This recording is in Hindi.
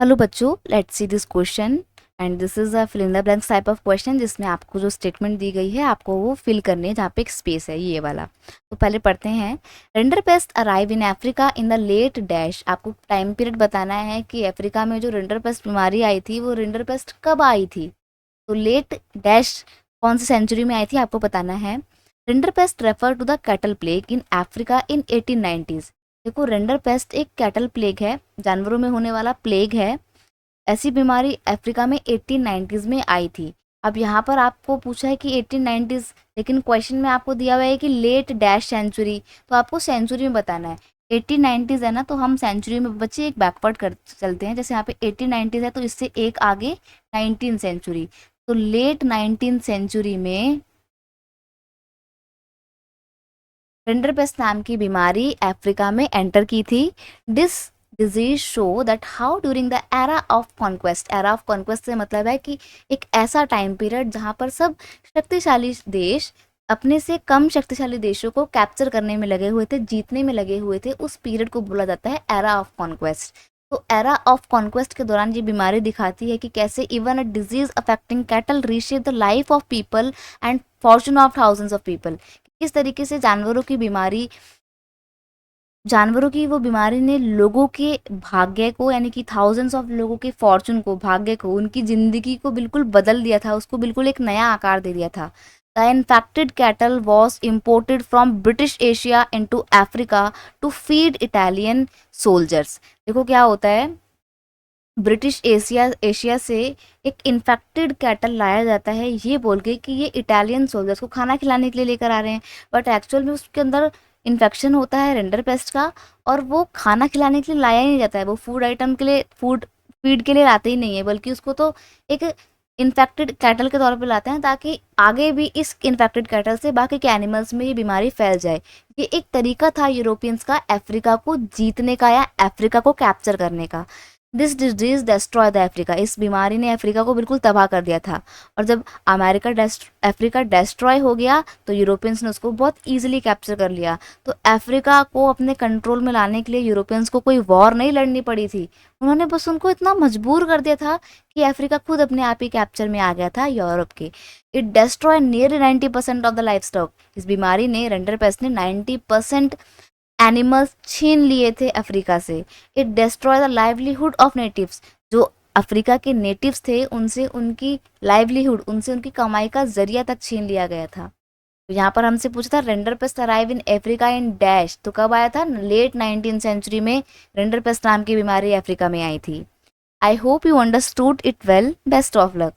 हेलो बच्चों, let's see this question and this is a fill in the blanks type of question जिसमें आपको जो स्टेटमेंट दी गई है आपको वो फिल करने हैं जहाँ पे एक स्पेस है ये वाला। तो पहले पढ़ते हैं। Rinderpest arrive in Africa in the late dash. आपको टाइम पीरियड बताना है कि अफ्रीका में जो रिंडरपेस्ट बीमारी आई थी वो रिंडरपेस्ट कब आई थी। तो लेट डैश कौन सी सेंचुरी में आई थी आपको बताना है। Rinderpest refer to the cattle plague in Africa in 1890s। देखो, रिंडरपेस्ट एक कैटल प्लेग है, जानवरों में होने वाला प्लेग है। ऐसी बीमारी अफ्रीका में 1890s में आई थी। अब यहाँ पर आपको पूछा है कि 1890s, लेकिन क्वेश्चन में आपको दिया हुआ है कि लेट डैश सेंचुरी, तो आपको सेंचुरी में बताना है। 1890s है ना, तो हम सेंचुरी में बच्चे एक बैकवर्ड कर चलते हैं। जैसे यहाँ पे 1890s है तो इससे एक आगे 19 सेंचुरी, तो लेट 19 सेंचुरी में रिंडरपेस्ट नाम की बीमारी अफ्रीका में एंटर की थी। This disease show that how during the era of conquest से मतलब है कि एक ऐसा टाइम पीरियड जहाँ पर सब शक्तिशाली देश अपने से कम शक्तिशाली देशों को कैप्चर करने में लगे हुए थे, जीतने में लगे हुए थे, उस पीरियड को बोला जाता है एरा ऑफ कॉन्क्वेस्ट। तो एरा ऑफ कॉन्क्वेस्ट के दौरान ये बीमारी दिखाती है कि कैसे even a disease affecting cattle reshape the life of people and Fortune of thousands of people. किस तरीके से जानवरों की वो बीमारी ने लोगों के भाग्य को, यानी कि थाउजेंड्स ऑफ लोगों के फॉर्चून को, भाग्य को, उनकी जिंदगी को बिल्कुल बदल दिया था, उसको बिल्कुल एक नया आकार दे दिया था। The infected cattle was imported from British Asia into Africa to feed Italian soldiers. देखो क्या होता है, ब्रिटिश एशिया एशिया से एक इन्फेक्टेड कैटल लाया जाता है ये बोल के कि ये इटालियन सोल्जर्स को खाना खिलाने के लिए लेकर आ रहे हैं, बट एक्चुअल में उसके अंदर इन्फेक्शन होता है रिंडरपेस्ट का, और वो खाना खिलाने के लिए लाया ही नहीं जाता है। वो फूड आइटम के लिए, फूड फीड के लिए लाते ही नहीं है, बल्कि उसको तो एक इन्फेक्टेड कैटल के तौर पे लाते हैं ताकि आगे भी इस इन्फेक्टेड कैटल से बाकी के एनिमल्स में ये बीमारी फैल जाए। ये एक तरीका था यूरोपियंस का अफ्रीका को जीतने का या अफ्रीका को कैप्चर करने का। This disease destroy the Africa. इस बीमारी ने अफ्रीका को बिल्कुल तबाह कर दिया था। और जब अफ्रीका डेस्ट्रॉय हो गया तो यूरोपियंस ने उसको बहुत इजीली कैप्चर कर लिया। तो अफ्रीका को अपने कंट्रोल में लाने के लिए यूरोपियंस को कोई वॉर नहीं लड़नी पड़ी थी, उन्होंने बस उनको इतना मजबूर कर दिया था कि अफ्रीका खुद अपने आप ही कैप्चर में आ गया था यूरोप के। It destroy nearly 90% of the life stock. इस बीमारी ने, रिंडरपेस्ट ने 90% एनिमल्स छीन लिए थे अफ्रीका से। It destroy the livelihood of natives. जो अफ्रीका के नेटिव्स थे उनसे उनकी लाइवलीहुड, उनसे उनकी कमाई का जरिया तक छीन लिया गया था। तो यहाँ पर हमसे पूछा था rinderpest arrive in Africa in dash, तो कब आया था? लेट 19 सेंचुरी में रिंडरपेस्ट नाम की बीमारी अफ्रीका में आई थी। I hope you understood it well. Best of luck.